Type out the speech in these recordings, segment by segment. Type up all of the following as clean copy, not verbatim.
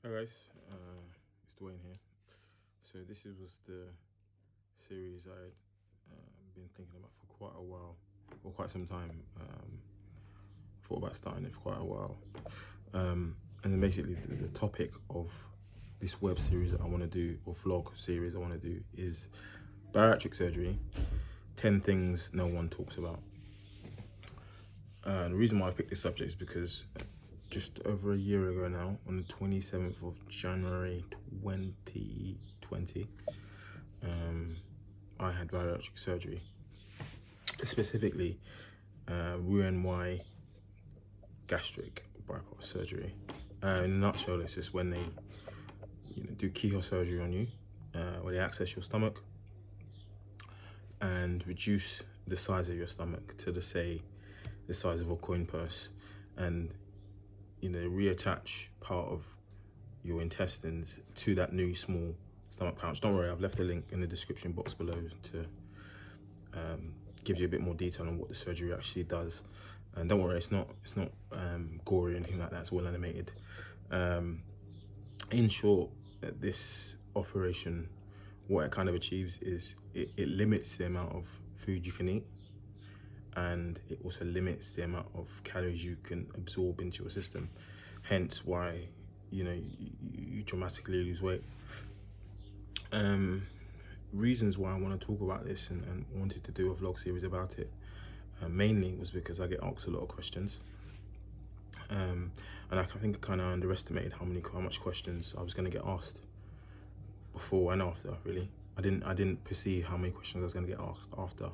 Hi guys, it's Dwane here. So this was the series I'd been thinking about for quite a while, or quite some time. Thought about starting it for quite a while. And then basically the topic of this web series that I want to do, or vlog series I want to do, is bariatric surgery, 10 things no one talks about. And the reason why I picked this subject is because just over a year ago now, on the 27th of January 2020, I had bariatric surgery, specifically Roux-en-Y gastric bypass surgery. In a nutshell, it's just when they do keyhole surgery on you, where they access your stomach and reduce the size of your stomach to the size of a coin purse, and reattach part of your intestines to that new small stomach pouch. Don't worry, I've left a link in the description box below to give you a bit more detail on what the surgery actually does. And don't worry, it's not gory or anything like that. It's all animated. In short, this operation, what it kind of achieves is it limits the amount of food you can eat, and it also limits the amount of calories you can absorb into your system. Hence why you dramatically lose weight. Reasons why I want to talk about this and wanted to do a vlog series about it, mainly was because I get asked a lot of questions, and I think I kind of underestimated how much questions I was going to get asked before and after. Really, I didn't perceive how many questions I was going to get asked after.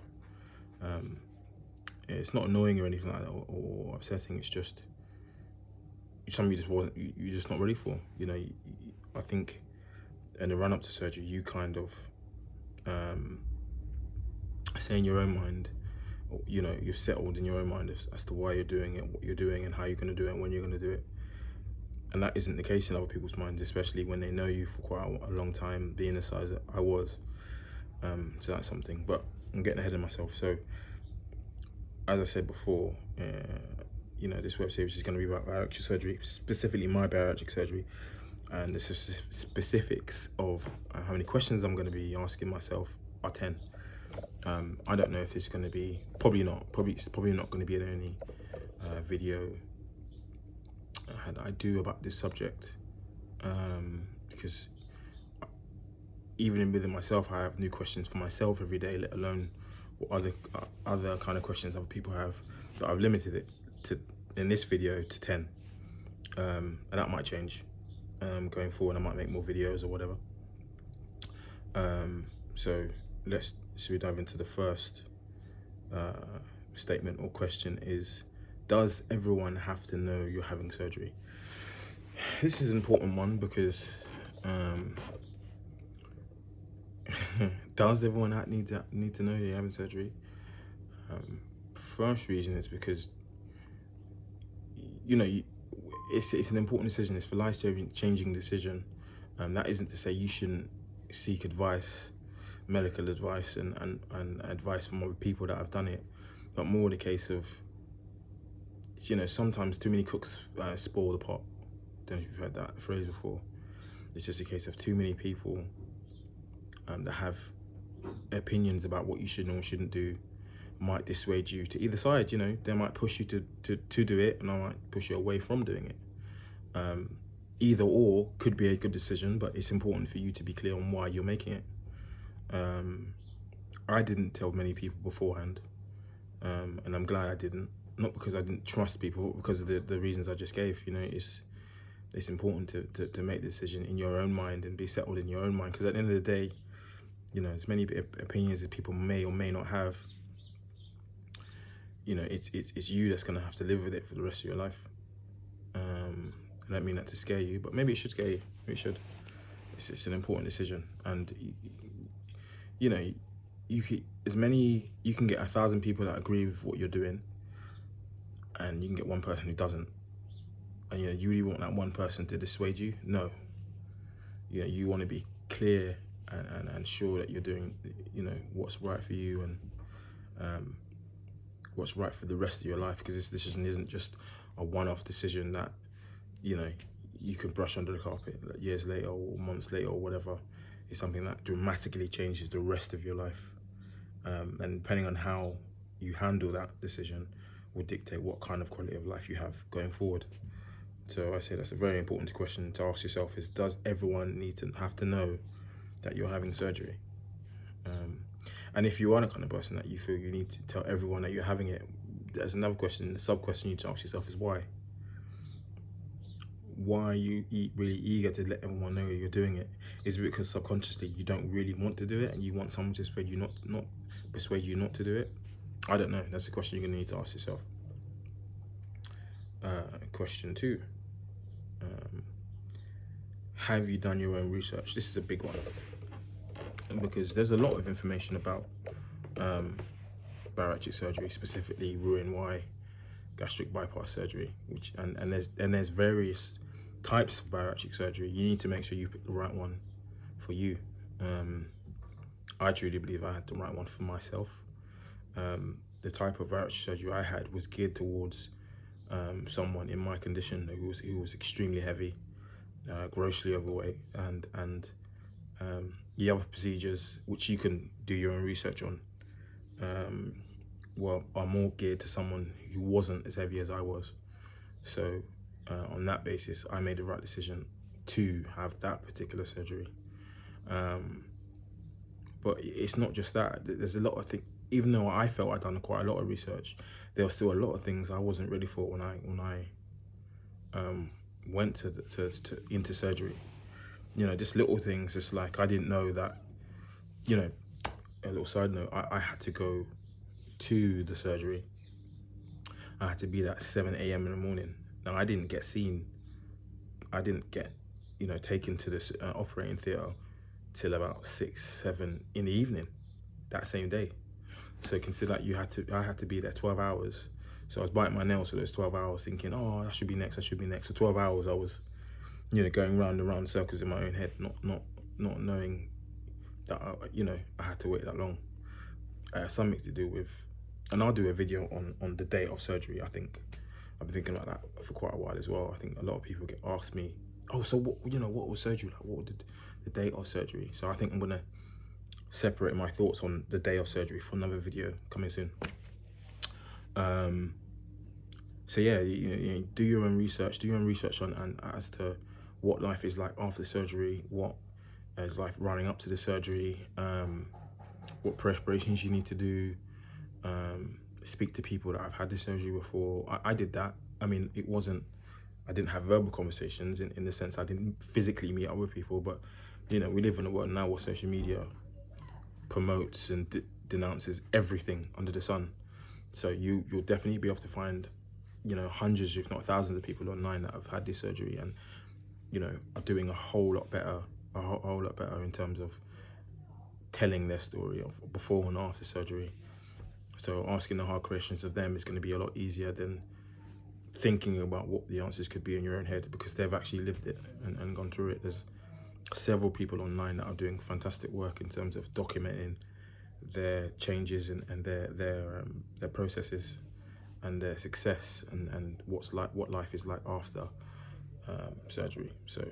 It's not annoying or anything like that, or upsetting. It's just something you're just not ready for. I think in the run up to surgery, you kind of say in your own mind, you're settled in your own mind as to why you're doing it, what you're doing, and how you're going to do it, and when you're going to do it. And that isn't the case in other people's minds, especially when they know you for quite a long time, being the size that I was. So that's something, but I'm getting ahead of myself. So as I said before, this web series is going to be about bariatric surgery, specifically my bariatric surgery, and the specifics of how many questions I'm going to be asking myself are 10. I don't know if it's going to be, probably not going to be in any video I do about this subject, because even within myself, I have new questions for myself every day, let alone what other kind of questions other people have. But I've limited it to, in this video, to 10, and that might change going forward. I might make more videos or whatever. So should we dive into the first statement or question? Is, does everyone have to know you're having surgery? This is an important one because does everyone need to know you're having surgery? First reason is because it's an important decision. It's a life-changing decision. That isn't to say you shouldn't seek advice, medical advice, and advice from other people that have done it, but more the case of, sometimes too many cooks spoil the pot. Don't know if you've heard that phrase before. It's just a case of too many people that have opinions about what you should or shouldn't do might dissuade you to either side. They might push you to do it, and I might push you away from doing it. Either or could be a good decision, but it's important for you to be clear on why you're making it. I didn't tell many people beforehand, and I'm glad I didn't. Not because I didn't trust people, but because of the reasons I just gave. It's important to make the decision in your own mind and be settled in your own mind, because at the end of the day, as many opinions as people may or may not have, it's you that's going to have to live with it for the rest of your life. I don't mean that to scare you, but maybe it should scare you. Maybe it should. It's an important decision, and you can get 1,000 people that agree with what you're doing, and you can get one person who doesn't. And you really want that one person to dissuade you? No. You want to be clear and sure that you're doing what's right for you, and what's right for the rest of your life, because this decision isn't just a one-off decision that you can brush under the carpet like years later or months later or whatever, is something that dramatically changes the rest of your life. And depending on how you handle that decision will dictate what kind of quality of life you have going forward. So I say that's a very important question to ask yourself: is does everyone have to know that you're having surgery? And if you are the kind of person that you feel you need to tell everyone that you're having it, there's another question, the sub question you need to ask yourself is why? Why are you really eager to let everyone know you're doing it? Is it because subconsciously you don't really want to do it and you want someone to persuade you not to do it? I don't know. That's a question you're going to need to ask yourself. Question 2. Have you done your own research? This is a big one, because there's a lot of information about bariatric surgery, specifically Roux-en-Y gastric bypass surgery, and there's various types of bariatric surgery. You need to make sure you pick the right one for you. I truly believe I had the right one for myself. The type of bariatric surgery I had was geared towards someone in my condition who was extremely heavy, grossly overweight, and the other procedures, which you can do your own research on, are more geared to someone who wasn't as heavy as I was. So on that basis, I made the right decision to have that particular surgery. But it's not just that. There's a lot of things. Even though I felt I'd done quite a lot of research, there were still a lot of things I wasn't ready for when I went into surgery. Just little things. Just like I didn't know that. A little side note. I had to go to the surgery. I had to be there at 7 a.m. in the morning. Now I didn't get seen. I didn't get, taken to this operating theatre till about 6, 7 in the evening that same day. So consider that I had to be there 12 hours. So I was biting my nails for those 12 hours, thinking, oh, that should be next. So 12 hours I was, going round and round circles in my own head, not knowing that I had to wait that long. Something to do with, and I'll do a video on the day of surgery. I think I've been thinking about that for quite a while as well. I think a lot of people get asked me, oh, so what was surgery like? What was the day of surgery? So I think I'm gonna separate my thoughts on the day of surgery for another video coming soon. So yeah, do your own research. Do your own research on as to what life is like after surgery, what is life running up to the surgery, what preparations you need to do. Speak to people that have had this surgery before. I did that. I mean, I didn't have verbal conversations in the sense I didn't physically meet up with people, but we live in a world now where social media promotes and denounces everything under the sun. So you'll definitely be able to find, hundreds, if not thousands of people online that have had this surgery and, are doing a whole lot better in terms of telling their story of before and after surgery. So asking the hard questions of them is going to be a lot easier than thinking about what the answers could be in your own head, because they've actually lived it and gone through it. There's several people online that are doing fantastic work in terms of documenting their changes and their processes and their success and what life is like after surgery. So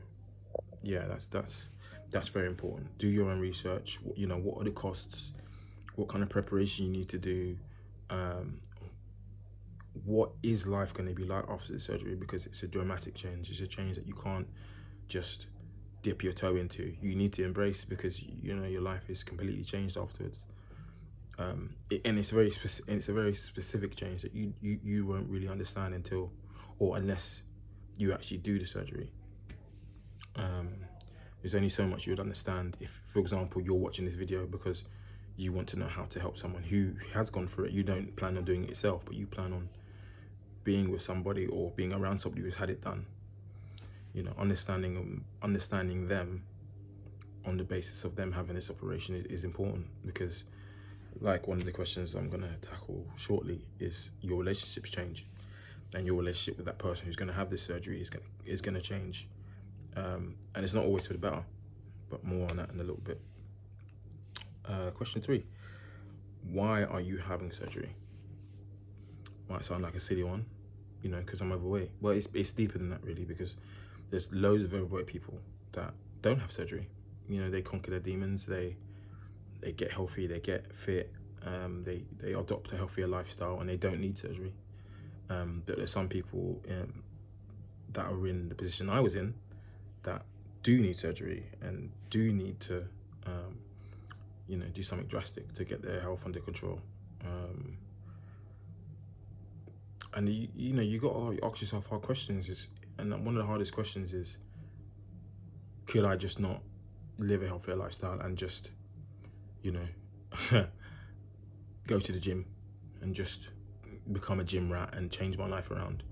yeah, that's very important. Do your own research. What are the costs? What kind of preparation you need to do? What is life going to be like after the surgery? Because it's a dramatic change. It's a change that you can't just dip your toe into. You need to embrace, because your life is completely changed afterwards. And it's a very specific change that you won't really understand unless you actually do the surgery. There's only so much you would understand if, for example, you're watching this video because you want to know how to help someone who has gone through it. You don't plan on doing it yourself, but you plan on being with somebody or being around somebody who's had it done. Understanding them on the basis of them having this operation is important, because like one of the questions I'm going to tackle shortly is your relationships change, and your relationship with that person who's going to have this surgery is going to change. And it's not always for the better, but more on that in a little bit. Question 3, why are you having surgery? Might sound like a silly one, because I'm overweight. Well, it's deeper than that really, because There's loads of overweight people that don't have surgery. You know, they conquer their demons, they get healthy, they get fit, they adopt a healthier lifestyle, and they don't need surgery. But there's some people that are in the position I was in that do need surgery and do need to, do something drastic to get their health under control. And you got to ask yourself hard questions. And one of the hardest questions is, could I just not live a healthier lifestyle and just, go to the gym and just become a gym rat and change my life around?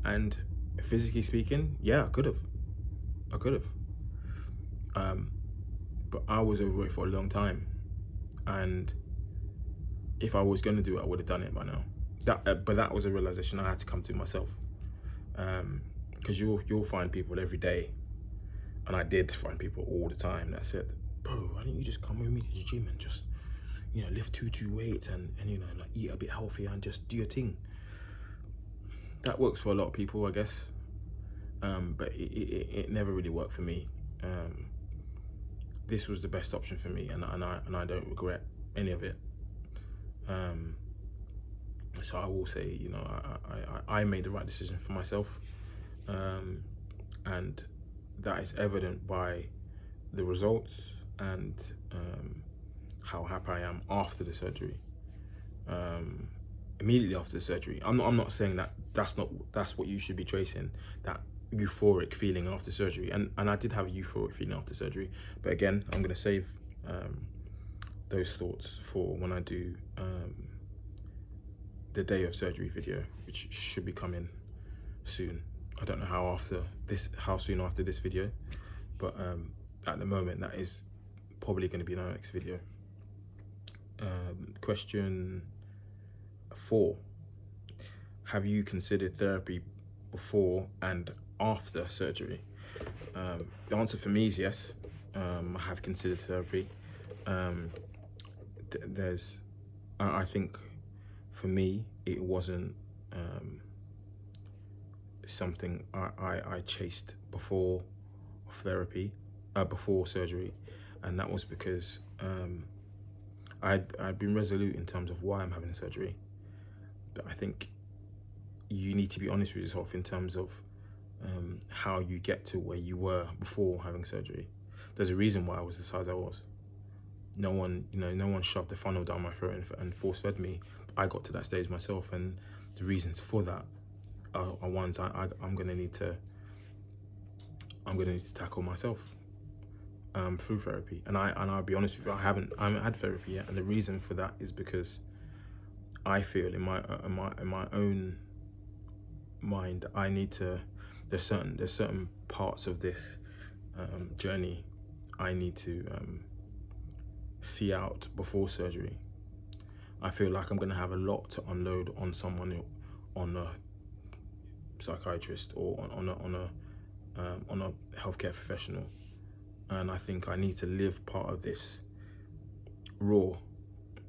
And physically speaking, yeah, I could have. But I was overweight for a long time, and if I was going to do it, I would have done it by now. But that was a realization I had to come to myself, because you'll find people every day, and I did find people all the time that said, bro, why don't you just come with me to the gym and just lift two weights and eat a bit healthier and just do your thing. That works for a lot of people, I guess, but it never really worked for me. This was the best option for me, and I don't regret any of it. So I will say, I made the right decision for myself, and that is evident by the results and how happy I am after the surgery. Immediately after the surgery, I'm not saying that's what you should be tracing, that euphoric feeling after surgery, and I did have a euphoric feeling after surgery, but again, I'm going to save those thoughts for when I do the day of surgery video, which should be coming soon. I don't know how soon after this video, but at the moment that is probably going to be in our next video. Question 4: have you considered therapy before and after surgery? The answer for me is yes. I have considered therapy. I think for me it wasn't something I chased before therapy, before surgery, and that was because I'd been resolute in terms of why I'm having surgery. But I think you need to be honest with yourself in terms of how you get to where you were before having surgery. There's a reason why I was the size I was. No one shoved a funnel down my throat and force fed me. I got to that stage myself, and the reasons for that are ones I'm gonna need to tackle myself through therapy. And I'll be honest with you, I haven't had therapy yet, and the reason for that is because I feel in my own mind I need to. There's certain parts of this journey I need to see out before surgery. I feel like I'm going to have a lot to unload on someone, on a psychiatrist or on a healthcare professional, and I think I need to live part of this raw.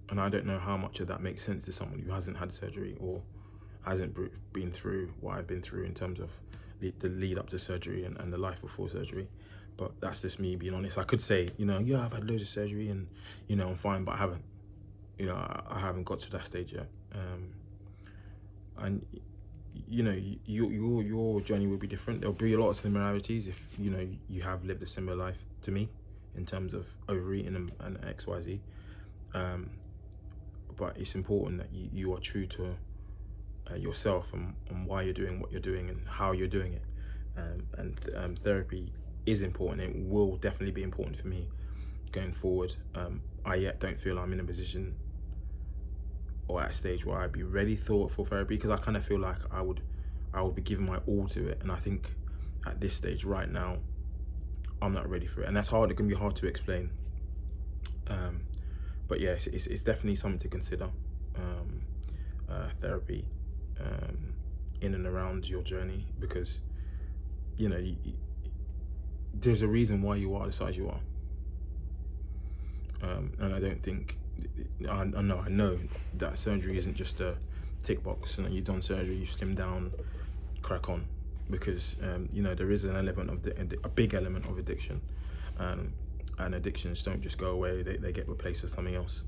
And I don't know how much of that makes sense to someone who hasn't had surgery or hasn't been through what I've been through in terms of the lead up to surgery and the life before surgery. But that's just me being honest. I could say, yeah, I've had loads of surgery and, I'm fine, but I haven't. I haven't got to that stage yet. And, your journey will be different. There'll be a lot of similarities if, you have lived a similar life to me in terms of overeating and XYZ. But it's important that you are true to yourself and why you're doing what you're doing and how you're doing it. And therapy is important. It will definitely be important for me going forward. I yet don't feel I'm in a position or at a stage where I'd be ready for therapy, because I kind of feel like I would be giving my all to it, and I think at this stage right now I'm not ready for it, and that's hard. It can be hard to explain. But yeah, it's definitely something to consider. Therapy in and around your journey, because there's a reason why you are the size you are. And I don't think, I know that surgery isn't just a tick box, you've done surgery, you've slimmed down, crack on. because there is an element of a big element of addiction, and addictions don't just go away; they get replaced with something else,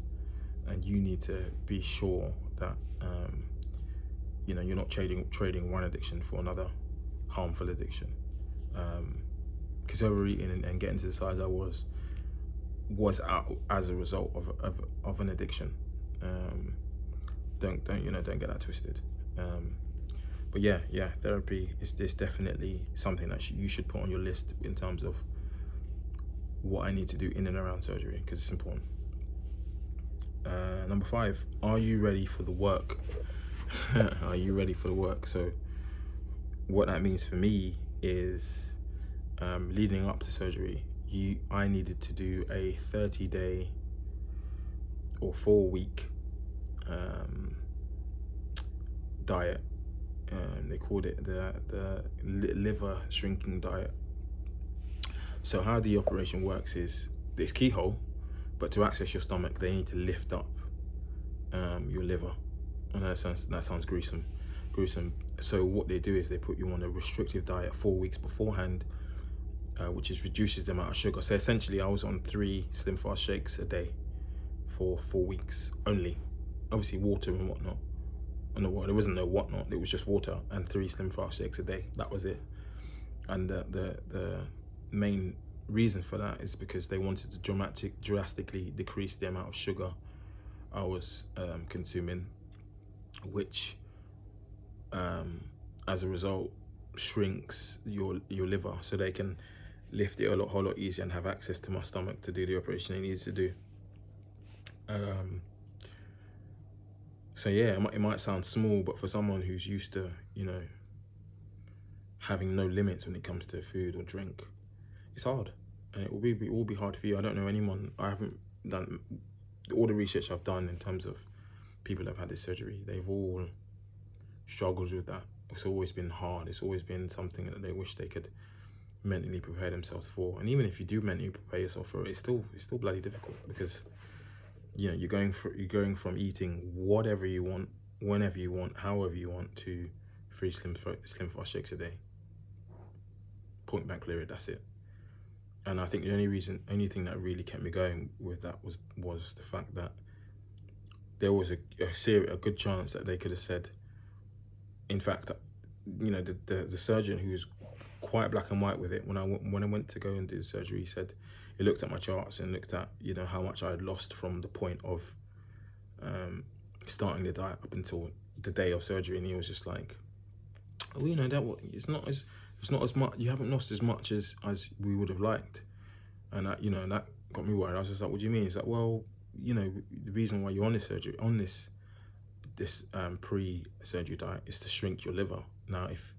and you need to be sure that you're not trading one addiction for another harmful addiction. Because overeating and getting to the size I was out as a result of an addiction. Don't get that twisted. But yeah, therapy is definitely something that you should put on your list in terms of what I need to do in and around surgery, because it's important. Number 5, are you ready for the work? Are you ready for the work? So what that means for me is, leading up to surgery, I needed to do a 30-day or 4-week diet. They called it the liver shrinking diet. So how the operation works is, it's keyhole, but to access your stomach, they need to lift up your liver, and that sounds gruesome. So what they do is they put you on a restrictive diet 4 weeks beforehand, which reduces the amount of sugar. So essentially, I was on 3 Slim Fast shakes a day for 4 weeks only. Obviously, water and whatnot. No, there wasn't no whatnot. It was just water and 3 Slim Fast shakes a day. That was it. And the main reason for that is because they wanted to drastically decrease the amount of sugar I was consuming, which as a result shrinks your liver, so they can lift it a whole lot easier and have access to my stomach to do the operation they needed to do. So yeah, it might sound small, but for someone who's used to having no limits when it comes to food or drink, it's hard, and it will be hard for you. I don't know anyone. I haven't done all the research I've done in terms of people that have had this surgery. They've all struggled with that. It's always been hard. It's always been something that they wish they could mentally prepare themselves for. And even if you do mentally prepare yourself for it, it's still bloody difficult, because you're going from eating whatever you want, whenever you want, however you want, to 3 Slim Fast shakes a day. Point blank period. That's it. And I think the only thing that really kept me going with that was the fact that there was a good chance that they could have said, in fact, the surgeon, who was quite black and white with it, when I went to go and do the surgery, he said, he looked at my charts and looked at how much I had lost from the point of starting the diet up until the day of surgery, and he was just like, oh, it's not as much, you haven't lost as much as we would have liked. And that that got me worried. I was just like, what do you mean? He's like, well, the reason why you're on this pre-surgery diet is to shrink your liver. Now, if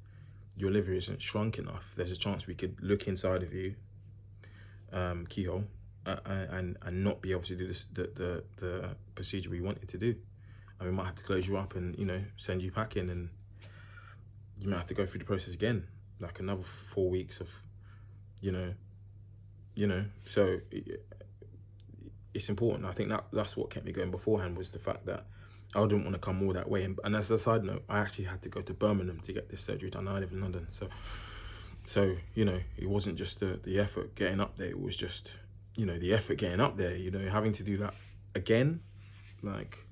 your liver isn't shrunk enough, there's a chance we could look inside of you, keyhole, and not be able to do this the procedure we wanted to do. And we might have to close you up and send you packing, and you might have to go through the process again, like another 4 weeks of so it's important. I think that's what kept me going beforehand, was the fact that I didn't want to come all that way. And as a side note, I actually had to go to Birmingham to get this surgery done. I live in London, so it wasn't just the effort getting up there. It was just the effort getting up there. Having to do that again, like,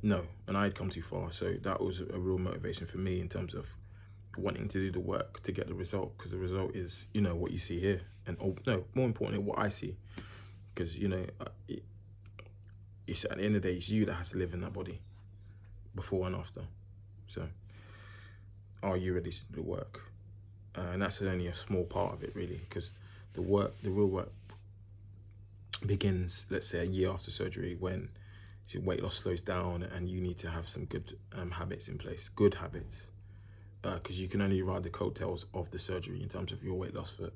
no. And I had come too far, so that was a real motivation for me in terms of wanting to do the work to get the result, because the result is what you see here, and more importantly, what I see, because it's at the end of the day, it's you that has to live in that body before and after. So are you ready to do the work? And that's only a small part of it, really, because the real work begins, let's say, a year after surgery, when your weight loss slows down and you need to have some good habits in place, good habits, because you can only ride the coattails of the surgery in terms of your weight loss for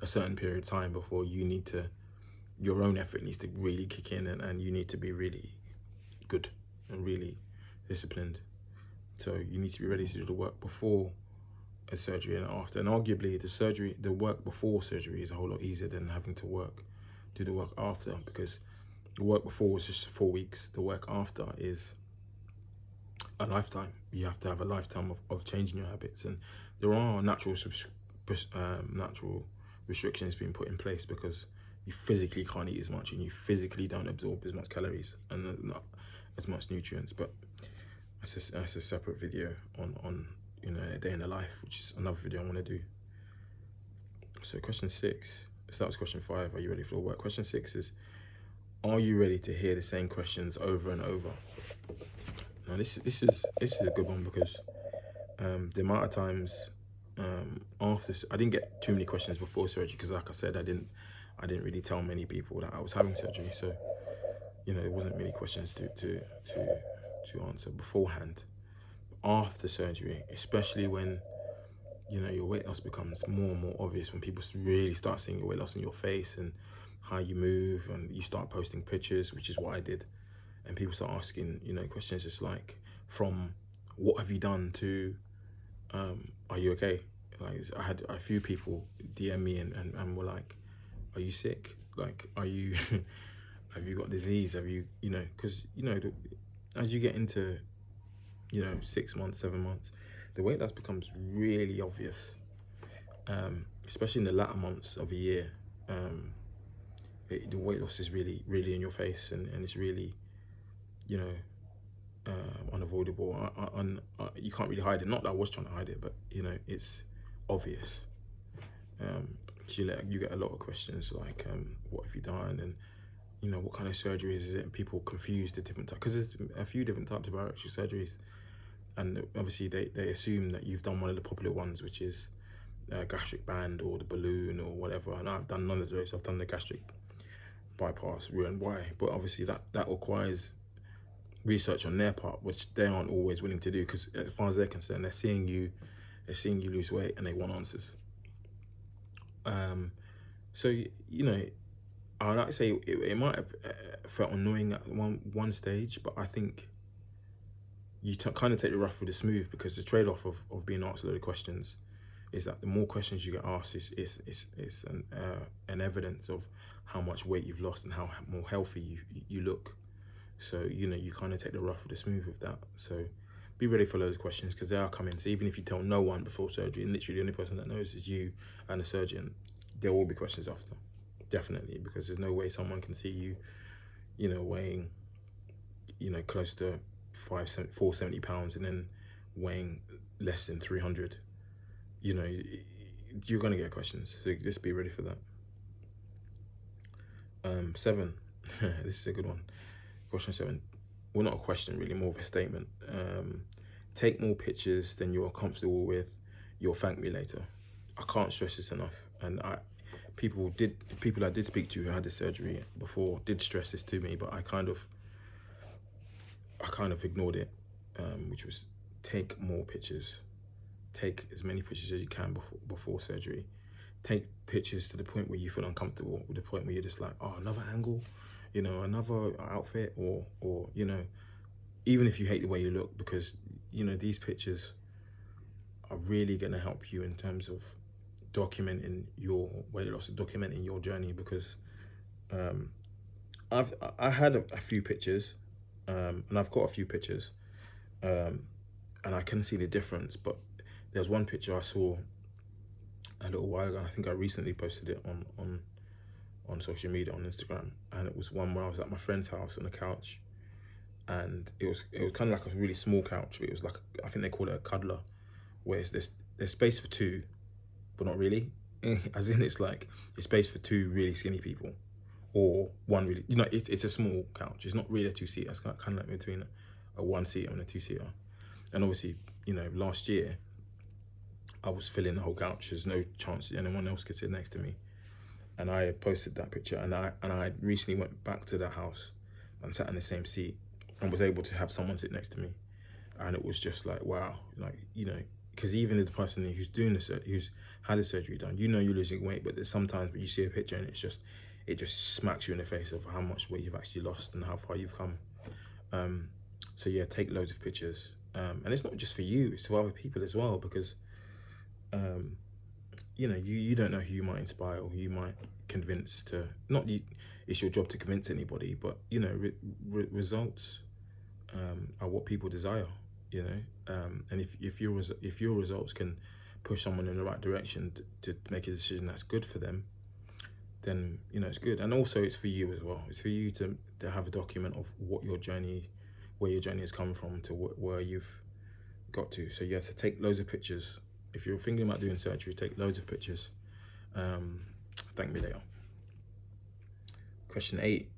a certain period of time before your own effort needs to really kick in, and you need to be really good and really disciplined. So you need to be ready to do the work before a surgery and after. And arguably the work before surgery is a whole lot easier than having to do the work after, because the work before was just 4 weeks. The work after is a lifetime. You have to have a lifetime of changing your habits, and there are natural restrictions being put in place because you physically can't eat as much and you physically don't absorb as much calories and not as much nutrients. But that's a separate video on a day in the life, which is another video I want to do. So question 6, so that was question 5, are you ready for the work? Question 6 is, are you ready to hear the same questions over and over? Now this is a good one because the amount of times after, I didn't get too many questions before surgery because, like I said, I didn't really tell many people that I was having surgery, so there wasn't many questions to answer beforehand. After surgery, especially when your weight loss becomes more and more obvious, when people really start seeing your weight loss in your face and how you move, and you start posting pictures, which is what I did, and people start asking questions just like, from what have you done to are you okay? Like, I had a few people DM me and were like, are you sick? Like, are you have you got disease? Have you because as you get into 6 months, 7 months, the weight loss becomes really obvious, especially in the latter months of a year. The weight loss is really in your face, and it's really unavoidable. You can't really hide it. Not that I was trying to hide it, but it's obvious. So you get a lot of questions like, what have you done, and what kind of surgery is it? And people confuse the different types, because there's a few different types of bariatric surgeries, and obviously they assume that you've done one of the popular ones, which is gastric band or the balloon or whatever. And I've done none of those. I've done the gastric bypass, Roux Y, but obviously that requires research on their part, which they aren't always willing to do, because as far as they're concerned, they're seeing you lose weight and they want answers. So I would like to say it might have felt annoying at one stage, but I think you kind of take the rough with the smooth, because the trade-off of being asked a load of questions is that the more questions you get asked is an evidence of how much weight you've lost and how more healthy you look. So you kind of take the rough with the smooth with that. So be ready for those questions, because they are coming. So even if you tell no one before surgery, and literally the only person that knows is you and the surgeon, there will be questions after, definitely, because there's no way someone can see you weighing close to 470 pounds and then weighing less than 300. You're gonna get questions, so just be ready for that. 7, this is a good one. Question 7, well, not a question really, more of a statement. Take more pictures than you're comfortable with. You'll thank me later. I can't stress this enough, and people I did speak to who had the surgery before did stress this to me, but I kind of ignored it, which was, take more pictures. Take as many pictures as you can before surgery. Take pictures to the point where you feel uncomfortable, to the point where you're just like, oh, another angle, another outfit, or even if you hate the way you look, because these pictures are really going to help you in terms of documenting your weight loss, documenting your journey, because I had a few pictures, and I've got a few pictures, and I can see the difference. But there's one picture I saw a little while ago, and I think I recently posted it on social media, on Instagram, and it was one where I was at my friend's house on a couch, and it was kind of like a really small couch. It was like, I think they call it a cuddler, where there's space for two, but not really. As in, it's like it's space for two really skinny people, or one really, it's a small couch. It's not really a two-seater. It's kind of like between a one-seater and a two-seater. And obviously, last year I was filling the whole couch. There's no chance that anyone else could sit next to me. And I had posted that picture, and I recently went back to that house and sat in the same seat and was able to have someone sit next to me. And it was just like, wow, because even the person who's doing who's had the surgery done, you're losing weight, but there's sometimes when you see a picture and it just smacks you in the face of how much weight you've actually lost and how far you've come. So yeah, take loads of pictures, and it's not just for you, it's for other people as well, because you don't know who you might inspire or who you might convince to, not you, it's your job to convince anybody, but results are what people desire, and if your results can push someone in the right direction to make a decision that's good for them, then it's good. And also it's for you as well. It's for you to have a document of what your journey, where your journey has come from to where you've got to. So you have to take loads of pictures. If you're thinking about doing surgery, take loads of pictures. Thank me later. Question 8.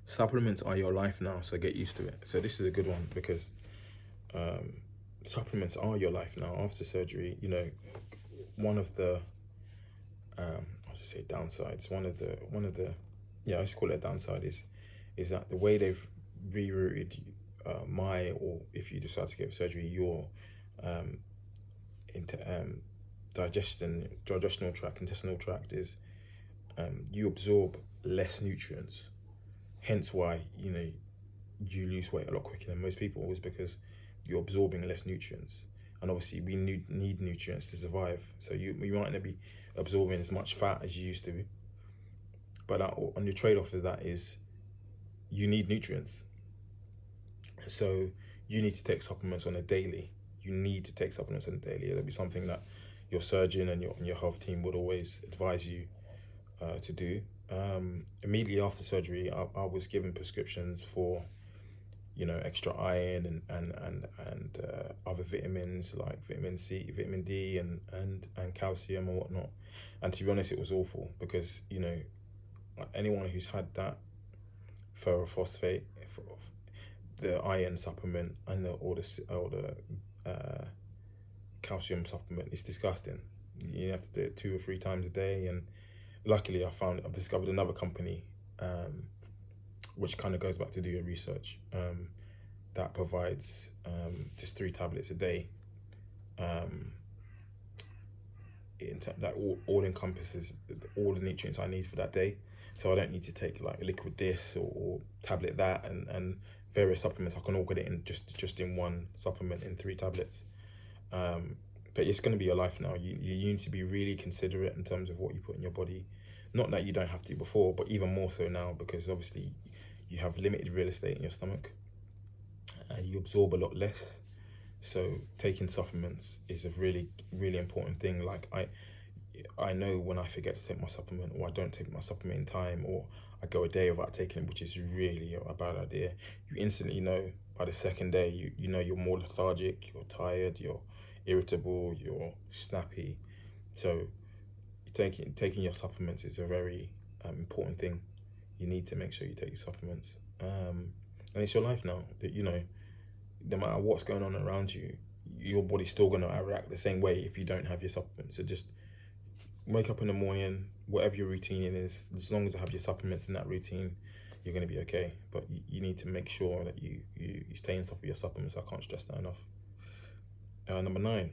Supplements are your life now, so get used to it. So this is a good one because supplements are your life now after surgery. One of the I'll just say downsides. One of the I just call it a downside is that the way they've rerouted or if you decide to get surgery, your digestional tract, intestinal tract is you absorb less nutrients. Hence why you lose weight a lot quicker than most people, is because you're absorbing less nutrients. And obviously we need nutrients to survive. So you might not be absorbing as much fat as you used to, but on your trade-off of that is you need nutrients. So you need to take supplements on a daily. You need to take supplements on a daily. It'll be something that your surgeon and your health team would always advise you to do. Immediately after surgery, I was given prescriptions for extra iron and other vitamins like vitamin C, vitamin D, and calcium and whatnot. And to be honest, it was awful because anyone who's had that ferrophosphate, the iron supplement and the calcium supplement, is disgusting. You have to do it 2 or 3 times a day. And luckily I've discovered another company which kind of goes back to do your research, that provides just 3 tablets a day. That all encompasses all the nutrients I need for that day. So I don't need to take like liquid this or tablet that and various supplements. I can all get it in just in one supplement in 3 tablets. But it's going to be your life now. You need to be really considerate in terms of what you put in your body. Not that you don't have to before, but even more so now, because obviously you have limited real estate in your stomach and you absorb a lot less. So taking supplements is a really, really important thing. Like I know when I forget to take my supplement, or I don't take my supplement in time, or I go a day without taking it, which is really a bad idea. You instantly know by the second day, you know you're more lethargic, you're tired, you're irritable, you're snappy. So taking your supplements is a very important thing. You need to make sure you take your supplements. And it's your life now. That no matter what's going on around you, your body's still going to react the same way if you don't have your supplements. So just wake up in the morning, whatever your routine is, as long as you have your supplements in that routine, you're going to be okay. But you need to make sure that you stay on top of your supplements. I can't stress that enough. Number 9,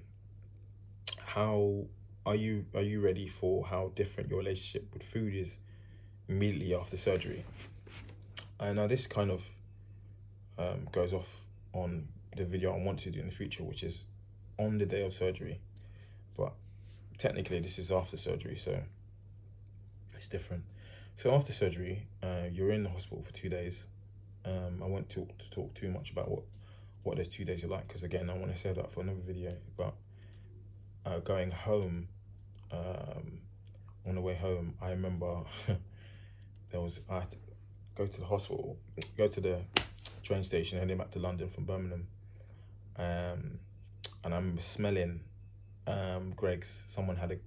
how are you ready for how different your relationship with food is immediately after surgery? Now this kind of goes off on the video I want to do in the future, which is on the day of surgery, but technically this is after surgery, so it's different. So after surgery, you're in the hospital for 2 days. I won't talk too much about what those 2 days are like, because again, I want to save that for another video. But going home, on the way home, I remember I had to go to the hospital, go to the train station, heading back to London from Birmingham, and I remember smelling Greggs. Someone had a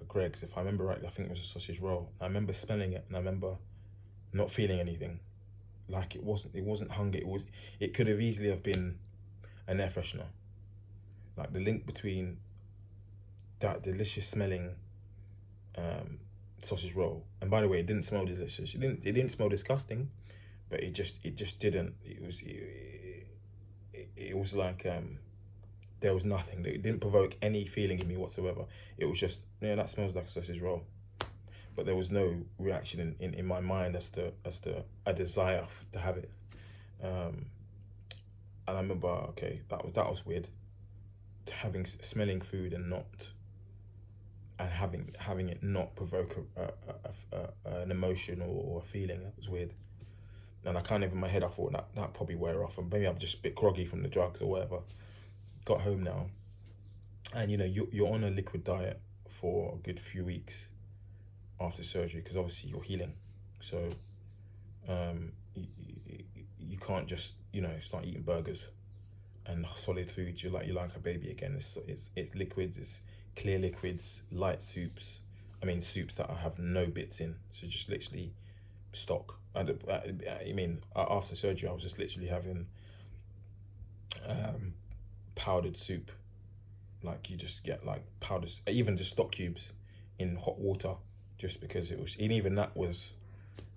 Greggs, if I remember rightly. I think it was a sausage roll. I remember smelling it, and I remember not feeling anything. Like it wasn't hunger. It could have easily have been an air freshener. Like the link between that delicious smelling sausage roll, and by the way, it didn't smell delicious. It didn't smell disgusting, but it just didn't. It was like there was nothing. It didn't provoke any feeling in me whatsoever. It was just, that smells like a sausage roll. But there was no reaction in my mind as to a desire to have it. And I remember, okay, that was weird. Smelling food and having it not provoke an emotion or a feeling. That was weird. And I kind of in my head I thought that probably wear off, and maybe I'm just a bit groggy from the drugs or whatever. Got home now, and you know you're on a liquid diet for a good few weeks after surgery, because obviously you're healing. So you can't just, you know, start eating burgers and solid foods. You're like a baby again. It's liquids, it's clear liquids, light soups. I mean soups that have no bits in. So just literally stock. And I mean, after surgery, I was just literally having powdered soup. Like you just get like powders, even just stock cubes in hot water, just because it was, and even that was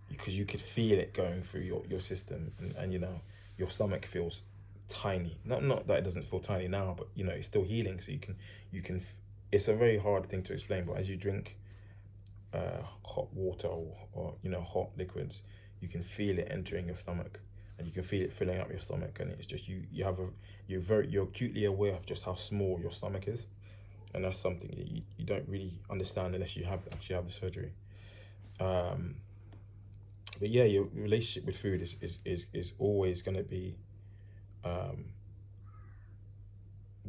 because you could feel it going through your system, and you know your stomach feels tiny. Not that it doesn't feel tiny now, but you know it's still healing. So you can. It's a very hard thing to explain, but as you drink hot water, or you know hot liquids, you can feel it entering your stomach, and you can feel it filling up your stomach, and it's just you're acutely aware of just how small your stomach is, and that's something that you don't really understand unless you actually have the surgery. But yeah, your relationship with food is always going to be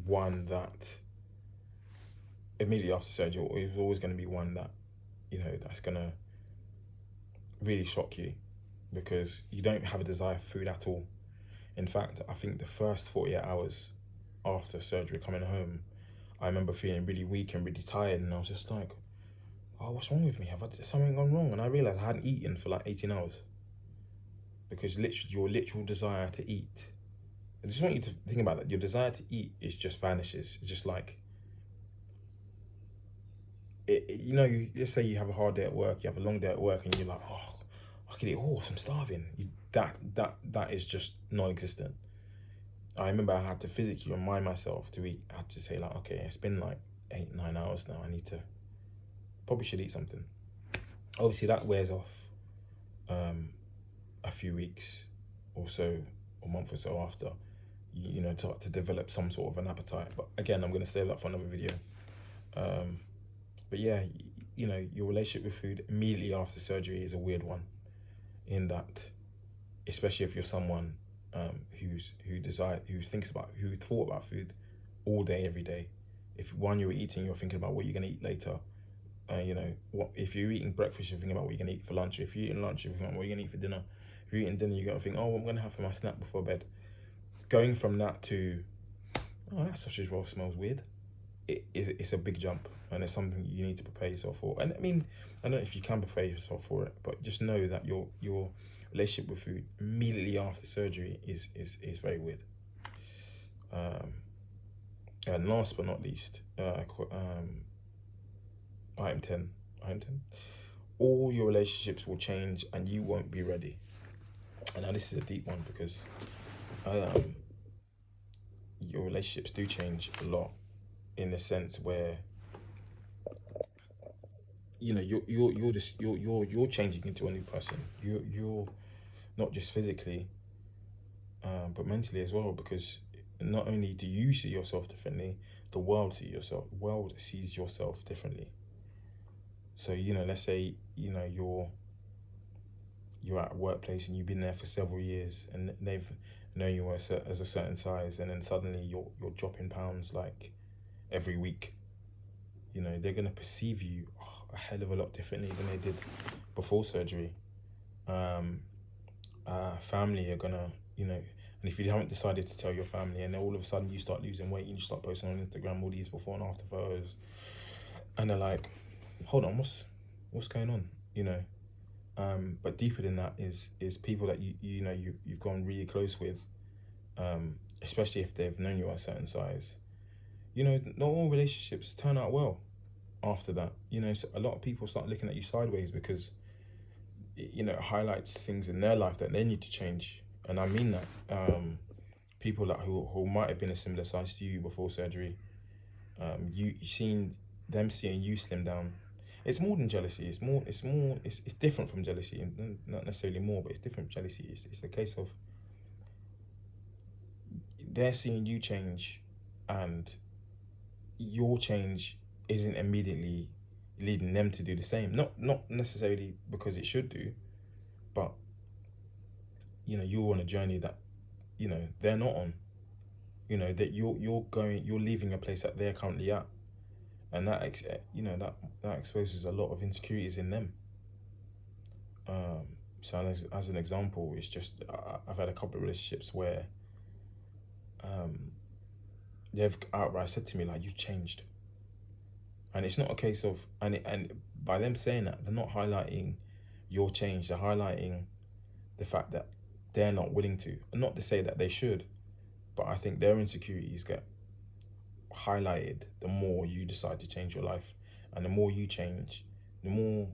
one that immediately after surgery is always going to be one that, you know, that's going to really shock you, because you don't have a desire for food at all. In fact, I think the first 48 hours after surgery coming home, I remember feeling really weak and really tired, and I was just like, oh, what's wrong with me? Have something gone wrong? And I realized I hadn't eaten for like 18 hours, because literally your literal desire to eat, I just want you to think about that. Your desire to eat is just vanishes. It's just like, you know, let's say you have a hard day at work, you have a long day at work, and you're like, oh, I could eat a horse, I'm starving. That is just non-existent. I remember I had to physically remind myself to eat. I had to say like, okay, it's been like 8-9 hours now. I need to, probably should eat something. Obviously that wears off a few weeks or so, a month or so after, you know, to develop some sort of an appetite. But again, I'm going to save that for another video. But yeah, you know, your relationship with food immediately after surgery is a weird one, in that, especially if you're someone who thought about food all day, every day. If one, you're eating, you're thinking about what you're gonna eat later. You know, what if you're eating breakfast, you're thinking about what you're gonna eat for lunch. If you're eating lunch, you're thinking about what you're gonna eat for dinner. If you're eating dinner, you're gonna think, oh, what I'm gonna have for my snack before bed. Going from that to, oh, that sausage roll smells weird. It's a big jump, and it's something you need to prepare yourself for. And I mean, I don't know if you can prepare yourself for it, but just know that your relationship with food immediately after surgery is very weird. And last but not least, item 10. All your relationships will change, and you won't be ready. And now this is a deep one, because your relationships do change a lot, in the sense where, you know, you're changing into a new person. You're not just physically, but mentally as well, because not only do you see yourself differently, the world sees yourself differently. So, you know, let's say, you know, you're at a workplace and you've been there for several years, and they've known you as a certain size, and then suddenly you're dropping pounds like every week. You know, they're gonna perceive you a hell of a lot differently than they did before surgery. Family are gonna, you know, and if you haven't decided to tell your family, and then all of a sudden you start losing weight and you start posting on Instagram all these before and after photos, and they're like, hold on, what's going on, you know? But deeper than that is people that you know you've gone really close with, especially if they've known you at a certain size. You know, not all relationships turn out well after that. You know, so a lot of people start looking at you sideways, because, you know, it highlights things in their life that they need to change. And I mean that. People that who might have been a similar size to you before surgery, you seeing you slim down. It's more than jealousy. It's different from jealousy, and not necessarily more, but it's different from jealousy. It's the case of they're seeing you change, and your change isn't immediately leading them to do the same. Not necessarily because it should do, but, you know, you're on a journey that, you know, they're not on. You know, that you're leaving a place that they're currently at, and that exposes a lot of insecurities in them. So as an example, it's just I've had a couple of relationships where they've outright said to me, like, you've changed. And it's not a case of, and by them saying that, they're not highlighting your change, they're highlighting the fact that they're not willing to. And not to say that they should, but I think their insecurities get highlighted the more you decide to change your life. And the more you change, the more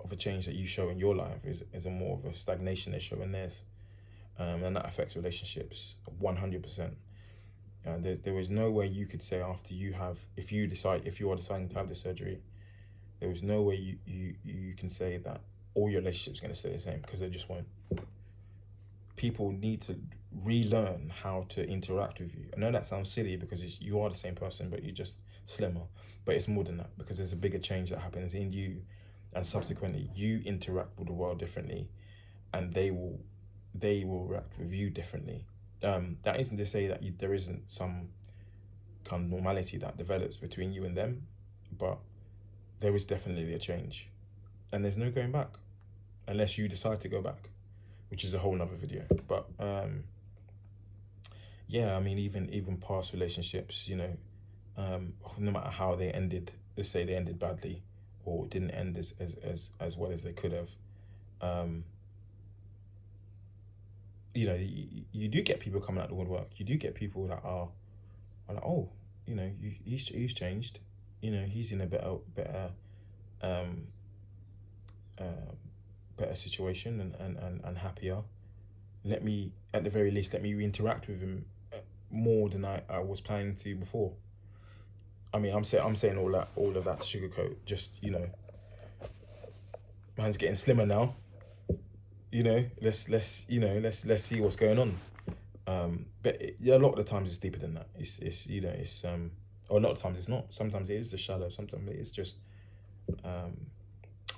of a change that you show in your life is a more of a stagnation they show in theirs. And that affects relationships 100%. There is no way you could say after if you are deciding to have the surgery, there is no way you can say that all your relationships are going to stay the same, because they just won't. People need to relearn how to interact with you. I know that sounds silly because you are the same person, but you're just slimmer. But it's more than that, because there's a bigger change that happens in you, and subsequently you interact with the world differently, and they will react with you differently. That isn't to say that there isn't some kind of normality that develops between you and them, but there is definitely a change, and there's no going back unless you decide to go back, which is a whole nother video. But yeah, I mean, even past relationships, you know, no matter how they ended, let's say they ended badly or didn't end as well as they could have, you know, you do get people coming out the woodwork. You do get people that are like, oh, you know, he's changed. You know, he's in a better situation and happier. At the very least, let me interact with him more than I was planning to before. I mean, I'm saying all of that to sugarcoat. Just, you know, man's getting slimmer now. You know, let's see what's going on. But a lot of the times it's deeper than that. It's you know, or a lot of times it's not. Sometimes it is just shallow. Sometimes it is just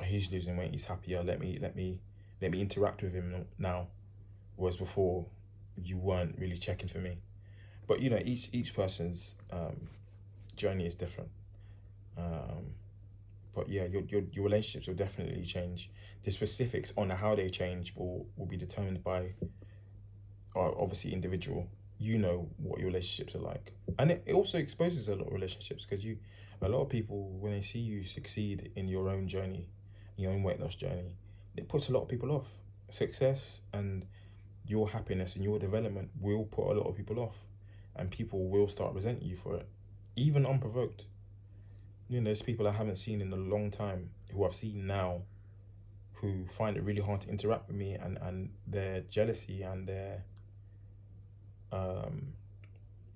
he's losing weight, he's happier. Let me interact with him now, whereas before you weren't really checking for me. But you know, each person's journey is different. But yeah, your relationships will definitely change. The specifics on how they change will be determined by obviously individual. You know what your relationships are like, and it also exposes a lot of relationships, because a lot of people, when they see you succeed in your own journey, your own weight loss journey, it puts a lot of people off. Success and your happiness and your development will put a lot of people off, and people will start resenting you for it, even unprovoked. You know, there's people I haven't seen in a long time who I've seen now who find it really hard to interact with me, and their jealousy and their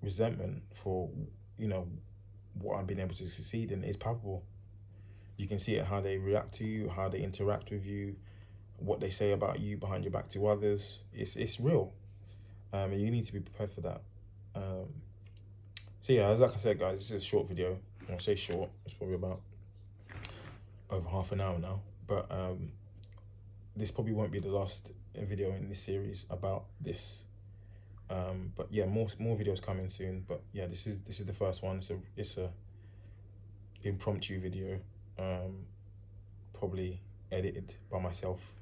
resentment for, you know, what I've been able to succeed in is palpable. You can see it how they react to you, how they interact with you, what they say about you behind your back to others. It's real. And you need to be prepared for that. So yeah, as like I said, guys, this is a short video. I'll say short, it's probably about over half an hour now. But this probably won't be the last video in this series about this. But yeah, more videos coming soon. But yeah, this is the first one. So it's a impromptu video, probably edited by myself.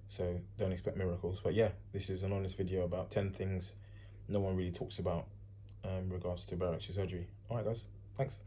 So don't expect miracles. But yeah, this is an honest video about 10 things no one really talks about in regards to bariatric surgery. All right, guys, thanks.